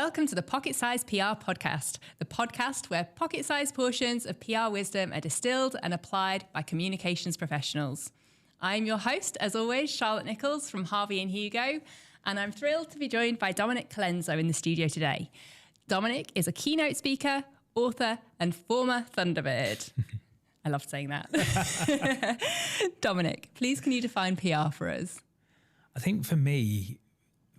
Welcome to the Pocket Size PR podcast, the podcast where pocket-sized portions of PR wisdom are distilled and applied by communications professionals. I'm your host, as always, Charlotte Nichols from Harvey and Hugo, and I'm thrilled to be joined by Dominic Colenso in the studio today. Dominic is a keynote speaker, author, and former Thunderbird. I love saying that. Dominic, please can you define PR for us? I think for me,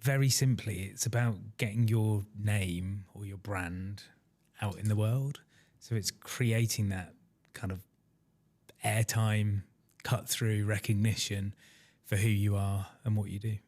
very simply, it's about getting your name or your brand out in the world. So it's creating that kind of airtime, cut through recognition for who you are and what you do.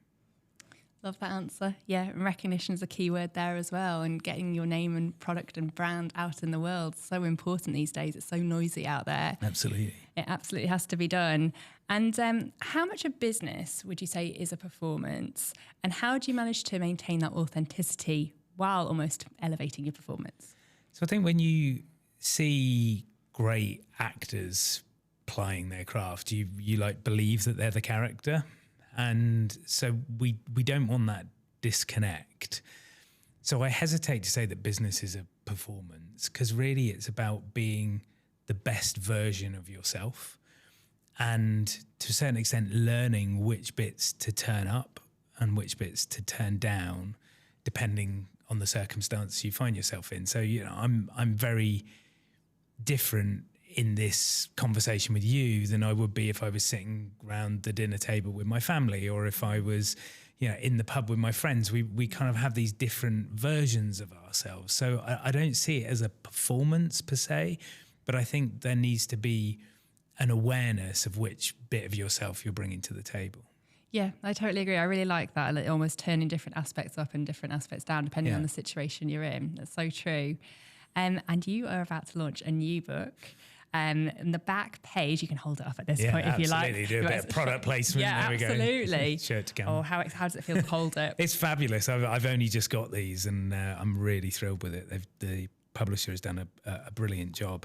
Love that answer. Yeah, and recognition is a key word there as well, and getting your name and product and brand out in the world. So important these days. It's so noisy out there. Absolutely. It absolutely has to be done. And how much of business would you say is a performance? And how do you manage to maintain that authenticity while almost elevating your performance? So I think when you see great actors playing their craft, you like believe that they're the character. And so we don't want that disconnect. So I hesitate to say that business is a performance, because really it's about being the best version of yourself and to a certain extent learning which bits to turn up and which bits to turn down depending on the circumstance you find yourself in. So, you know, I'm very different in this conversation with you than I would be if I was sitting around the dinner table with my family, or if I was, you know, in the pub with my friends. We kind of have these different versions of ourselves. So I don't see it as a performance per se, but I think there needs to be an awareness of which bit of yourself you're bringing to the table. Yeah, I totally agree. I really like that. Like almost turning different aspects up and different aspects down, depending on the situation you're in. That's so true. And you are about to launch a new book. And the back page, you can hold it up at this point if you like. Absolutely, do a bit of product placement. Yeah, there absolutely. We go. Show it to camera. Oh, how does it feel to hold it? It's fabulous. I've only just got these, and I'm really thrilled with it. The publisher has done a brilliant job,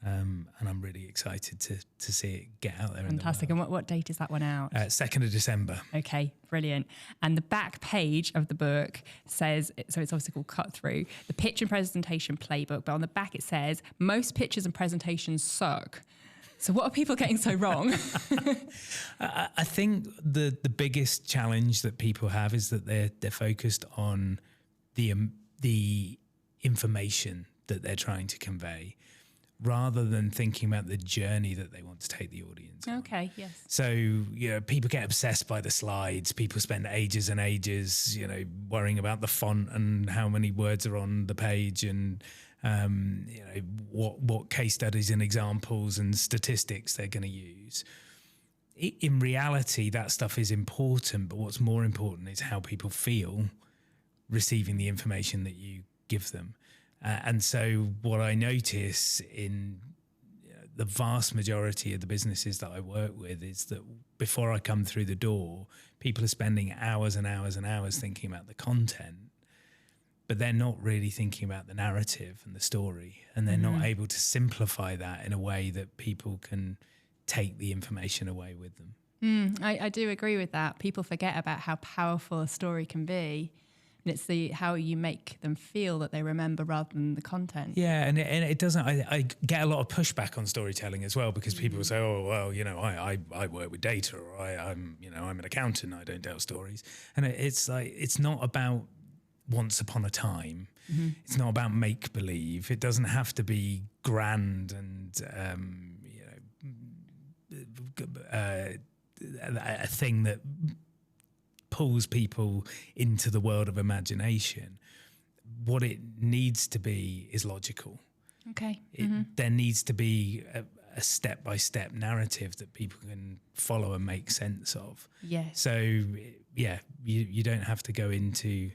and I'm really excited to see it get out there. Fantastic. In the And what date is that one out? 2nd of December. Okay, brilliant. And the back page of the book says, so it's obviously called Cut Through, the pitch and presentation playbook. But on the back it says, most pitches and presentations suck. So what are people getting so wrong? I think the biggest challenge that people have is that they're focused on the information that they're trying to convey, rather than thinking about the journey that they want to take the audience on. Okay, yes. So, you know, people get obsessed by the slides. People spend ages and ages, you know, worrying about the font and how many words are on the page, and you know, what case studies and examples and statistics they're going to use. In reality, that stuff is important, but what's more important is how people feel receiving the information that you give them. And so what I notice in the vast majority of the businesses that I work with is that before I come through the door, people are spending hours and hours and hours thinking about the content, but they're not really thinking about the narrative and the story. And they're not able to simplify that in a way that people can take the information away with them. I do agree with that. People forget about how powerful a story can be. And it's how you make them feel that they remember rather than the content. Yeah, and it doesn't. I get a lot of pushback on storytelling as well, because people say, "Oh, well, you know, I work with data, or I'm an accountant. I don't tell stories." And it's like, it's not about once upon a time. It's not about make believe. It doesn't have to be grand and a thing that pulls people into the world of imagination. What it needs to be is logical. Okay. There needs to be a step-by-step narrative that people can follow and make sense of. Yes. So, yeah, you don't have to go into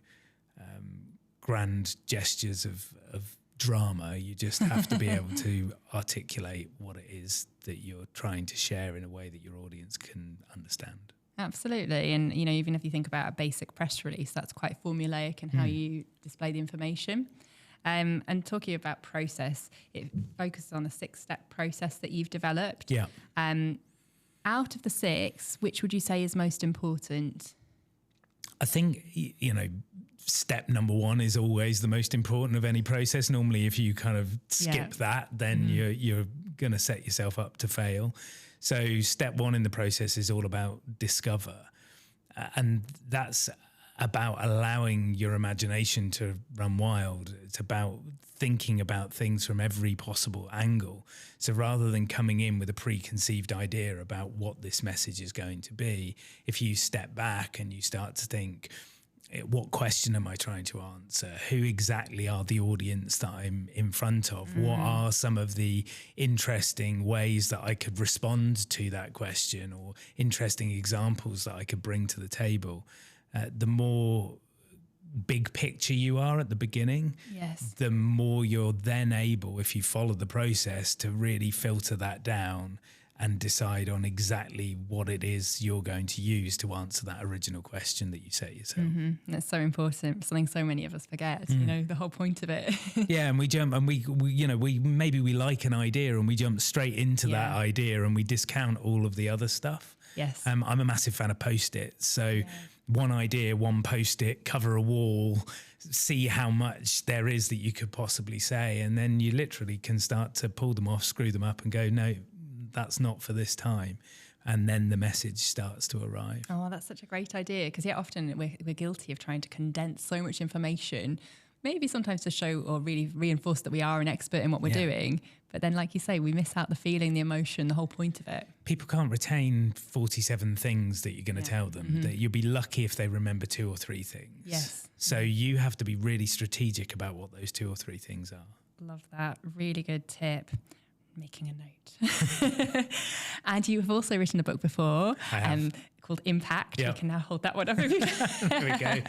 grand gestures of drama. You just have to be able to articulate what it is that you're trying to share in a way that your audience can understand. Absolutely. And, you know, even if you think about a basic press release, that's quite formulaic in how you display the information. And talking about process, it focuses on a 6-step process that you've developed. Yeah. Out of the 6, which would you say is most important? I think, you know, step number one is always the most important of any process. Normally, if you kind of skip that, then you're going to set yourself up to fail. So step one in the process is all about discover. And that's about allowing your imagination to run wild. It's about thinking about things from every possible angle. So rather than coming in with a preconceived idea about what this message is going to be, if you step back and you start to think, what question am I trying to answer? Who exactly are the audience that I'm in front of? What are some of the interesting ways that I could respond to that question, or interesting examples that I could bring to the table? The more big picture you are at the beginning, the more you're then able, if you follow the process, to really filter that down and decide on exactly what it is you're going to use to answer that original question that you set yourself. That's so important. Something so many of us forget, the whole point of it. And we jump and we maybe we like an idea and we jump straight into that idea and we discount all of the other stuff. Yes. I'm a massive fan of Post-its. So one idea, one Post-it, cover a wall, see how much there is that you could possibly say. And then you literally can start to pull them off, screw them up and go, no, that's not for this time. And then the message starts to arrive. Oh, that's such a great idea. Because often we're guilty of trying to condense so much information, maybe sometimes to show or really reinforce that we are an expert in what we're doing. But then, like you say, we miss out the feeling, the emotion, the whole point of it. People can't retain 47 things that you're going to tell them. That you'll be lucky if they remember 2 or 3 things. Yes. So you have to be really strategic about what those 2 or 3 things are. Love that. Really good tip. Making a note. And you have also written a book before called Impact. You can now hold that one up. There we go.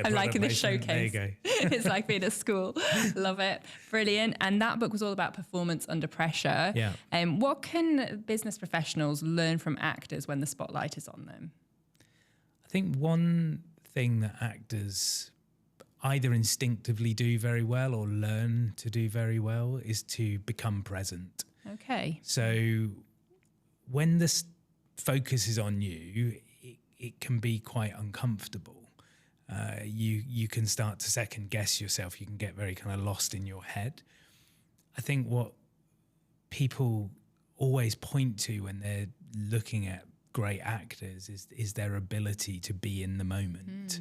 I'm liking this showcase. There you go. It's like being at school. Love it. Brilliant. And that book was all about performance under pressure. What can business professionals learn from actors when the spotlight is on them? I think one thing that actors either instinctively do very well or learn to do very well is to become present. Okay. So when the focus is on you, it can be quite uncomfortable. You can start to second guess yourself. You can get very kind of lost in your head. I think what people always point to when they're looking at great actors is their ability to be in the moment.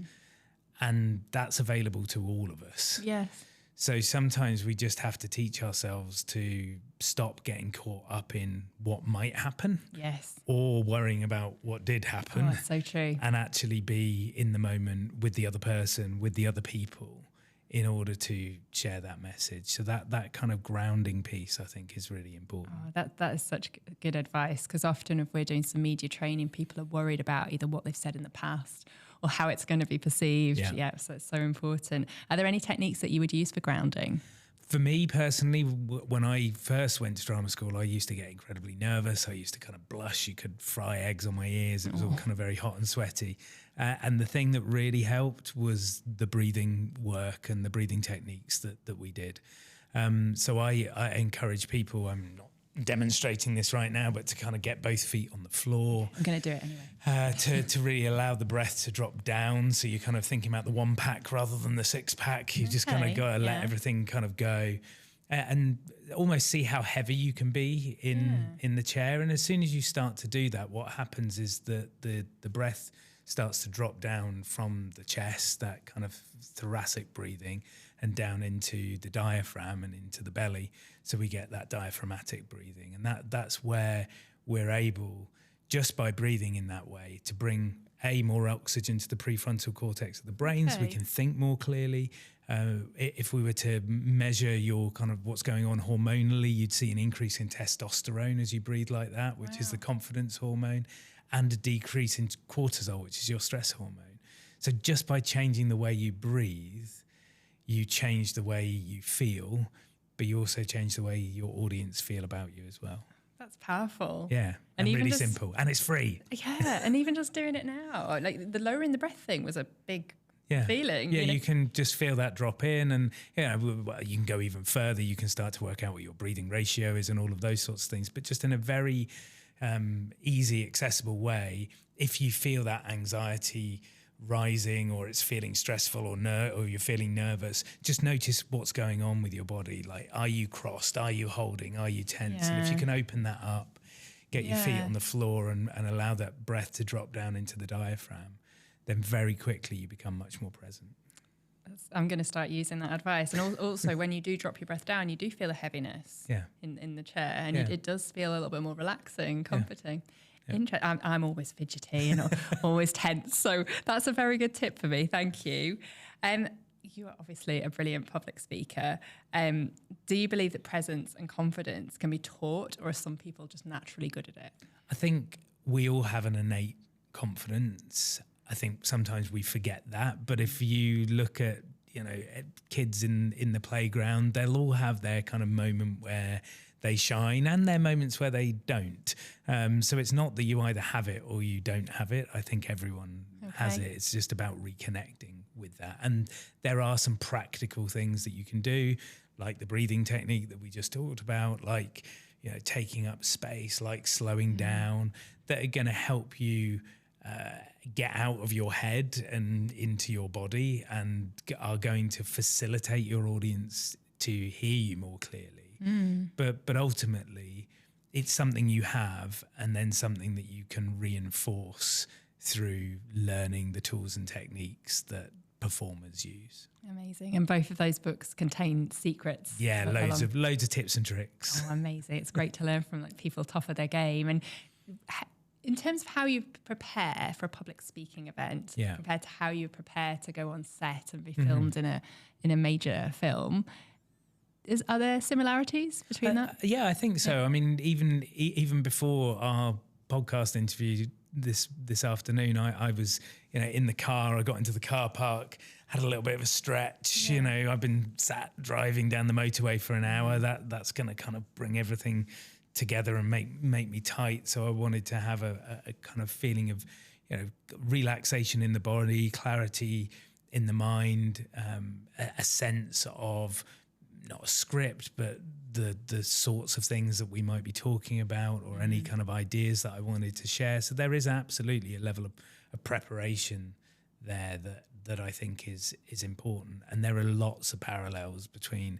And that's available to all of us. Yes. So sometimes we just have to teach ourselves to stop getting caught up in what might happen. Yes. Or worrying about what did happen. Oh, that's so true. And actually be in the moment with the other person, with the other people, in order to share that message. So that kind of grounding piece, I think, is really important. Oh, that is such good advice, because often if we're doing some media training, people are worried about either what they've said in the past or how it's going to be perceived. So it's so important. Are there any techniques that you would use for grounding? For me personally, when I first went to drama school, I used to get incredibly nervous. I used to kind of blush. You could fry eggs on my ears. It was all kind of very hot and sweaty. And the thing that really helped was the breathing work and the breathing techniques that we did. So I encourage people, I'm not demonstrating this right now, but to kind of get both feet on the floor. I'm going to do it anyway. To really allow the breath to drop down. So you're kind of thinking about the 1-pack rather than the 6-pack. You just kind of got to let everything kind of go and almost see how heavy you can be in the chair. And as soon as you start to do that, what happens is that the breath starts to drop down from the chest, that kind of thoracic breathing, and down into the diaphragm and into the belly. So we get that diaphragmatic breathing. And that's where we're able, just by breathing in that way, to bring more oxygen to the prefrontal cortex of the brain, so we can think more clearly. If we were to measure your kind of what's going on hormonally, you'd see an increase in testosterone as you breathe like that, which is the confidence hormone, and a decrease in cortisol, which is your stress hormone. So just by changing the way you breathe, you change the way you feel, but you also change the way your audience feel about you as well. That's powerful. Yeah, and really simple, and it's free. Yeah, and even just doing it now, like the lowering the breath thing was a big feeling. Yeah, you can just feel that drop in, and you can go even further. You can start to work out what your breathing ratio is and all of those sorts of things, but just in a very easy, accessible way. If you feel that anxiety rising or it's feeling stressful or you're feeling nervous, just notice what's going on with your body. Like, are you crossed? Are you holding? Are you tense? And if you can open that up, get your feet on the floor and allow that breath to drop down into the diaphragm, then very quickly you become much more present. I'm going to start using that advice. And also, when you do drop your breath down, you do feel a heaviness in the chair, and it does feel a little bit more relaxing, comforting. I'm always fidgety and always tense, so that's a very good tip for me. Thank you. You are obviously a brilliant public speaker. Do you believe that presence and confidence can be taught, or are some people just naturally good at it? I think we all have an innate confidence. I think sometimes we forget that, but if you look at kids in the playground, they'll all have their kind of moment where they shine and their moments where they don't. So it's not that you either have it or you don't have it. I think everyone has it. It's just about reconnecting with that. And there are some practical things that you can do, like the breathing technique that we just talked about, like taking up space, like slowing down, that are going to help you get out of your head and into your body, and are going to facilitate your audience to hear you more clearly. But ultimately, it's something you have, and then something that you can reinforce through learning the tools and techniques that performers use. Amazing. And both of those books contain secrets. Yeah, loads of tips and tricks. Oh, amazing. It's great to learn from people top of their game. And in terms of how you prepare for a public speaking event compared to how you prepare to go on set and be filmed in a major film, are there similarities between that? Yeah, I think so. I mean, even before our podcast interview this afternoon, I was in the car. I got into the car park, had a little bit of a stretch. I've been sat driving down the motorway for an hour. That's going to kind of bring everything together and make me tight. So I wanted to have a kind of feeling of relaxation in the body, clarity in the mind, a sense of not a script, but the sorts of things that we might be talking about, or any kind of ideas that I wanted to share. So there is absolutely a level of preparation there that I think is important. And there are lots of parallels between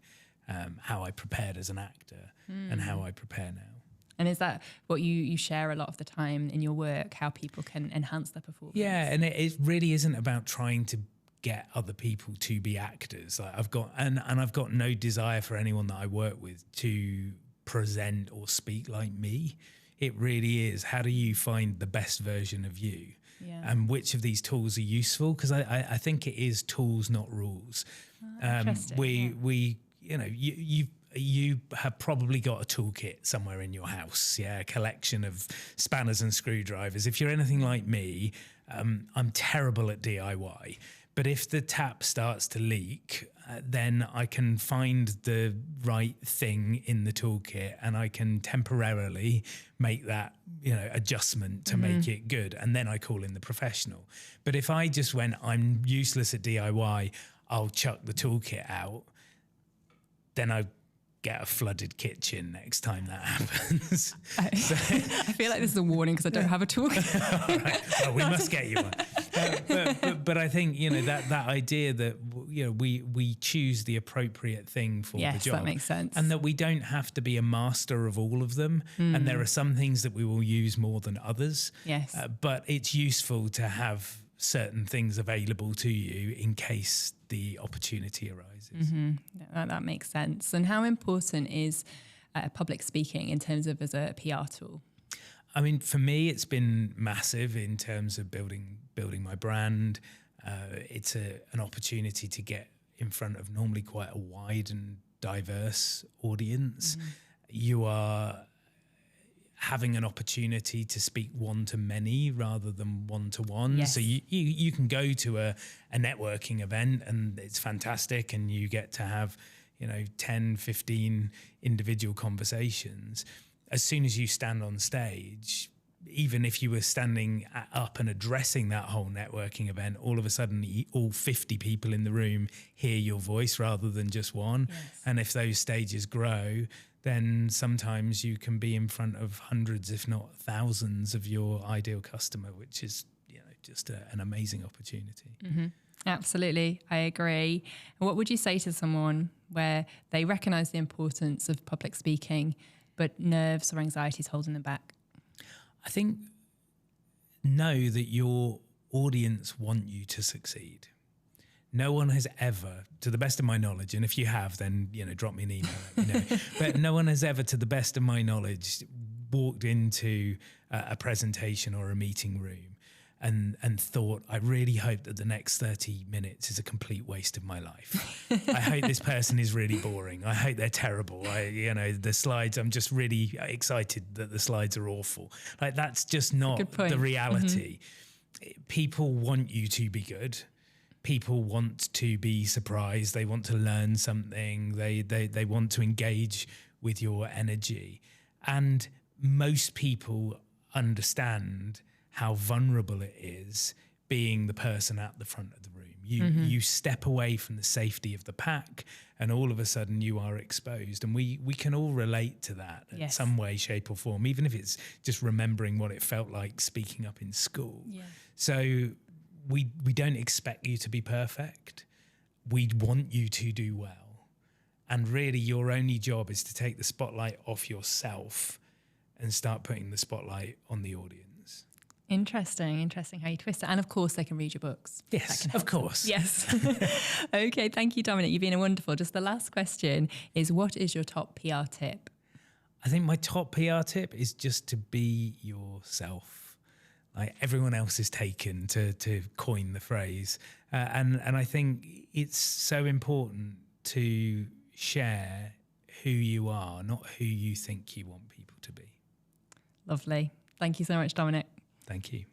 how I prepared as an actor and how I prepare now. And is that what you share a lot of the time in your work, how people can enhance their performance? Yeah, and it really isn't about trying to get other people to be actors. Like I've got no desire for anyone that I work with to present or speak like me. It really is, how do you find the best version of you? And which of these tools are useful? Because I think it is tools, not rules. You have probably got a toolkit somewhere in your house, a collection of spanners and screwdrivers. If you're anything like me, I'm terrible at DIY. But if the tap starts to leak, then I can find the right thing in the toolkit, and I can temporarily make that adjustment to make it good, and then I call in the professional. But if I just went, I'm useless at DIY, I'll chuck the toolkit out, then I get a flooded kitchen next time that happens. I feel like this is a warning because I don't have a toolkit. All right. Well, we must get you one. But I think that idea that we choose the appropriate thing for the job. Yes, that makes sense. And that we don't have to be a master of all of them. And there are some things that we will use more than others. Yes. But it's useful to have certain things available to you in case the opportunity arises. That makes sense. And how important is public speaking in terms of as a PR tool? I mean, for me, it's been massive in terms of building my brand. It's an opportunity to get in front of normally quite a wide and diverse audience. You are having an opportunity to speak one-to-many rather than one-to-one. Yes. So you can go to a networking event and it's fantastic, and you get to have 10, 15 individual conversations. As soon as you stand on stage, even if you were standing up and addressing that whole networking event, all of a sudden all 50 people in the room hear your voice rather than just one. Yes. And if those stages grow, then sometimes you can be in front of hundreds, if not thousands, of your ideal customer, which is just an amazing opportunity. Absolutely, I agree. And what would you say to someone where they recognise the importance of public speaking, but nerves or anxiety is holding them back? I think know that your audience want you to succeed. No one has ever, to the best of my knowledge, and if you have, then drop me an email, let me know. But no one has ever, to the best of my knowledge, walked into a presentation or a meeting room and thought, I really hope that the next 30 minutes is a complete waste of my life. I hope this person is really boring. I hope they're terrible. The slides, I'm just really excited that the slides are awful. Like, that's just not the reality. People want you to be good. People want to be surprised. They want to learn something. They want to engage with your energy. And most people understand how vulnerable it is being the person at the front of the room. You step away from the safety of the pack and all of a sudden you are exposed. And we can all relate to that in some way, shape or form, even if it's just remembering what it felt like speaking up in school. Yeah. So we don't expect you to be perfect. We want you to do well. And really your only job is to take the spotlight off yourself and start putting the spotlight on the audience. Interesting how you twist it. And of course they can read your books. Yes, of course. Them. Yes. Okay, thank you, Dominic. You've been wonderful. Just the last question is, what is your top PR tip? I think my top PR tip is just to be yourself. Like everyone else is taken, to coin the phrase. And I think it's so important to share who you are, not who you think you want people to be. Lovely. Thank you so much, Dominic. Thank you.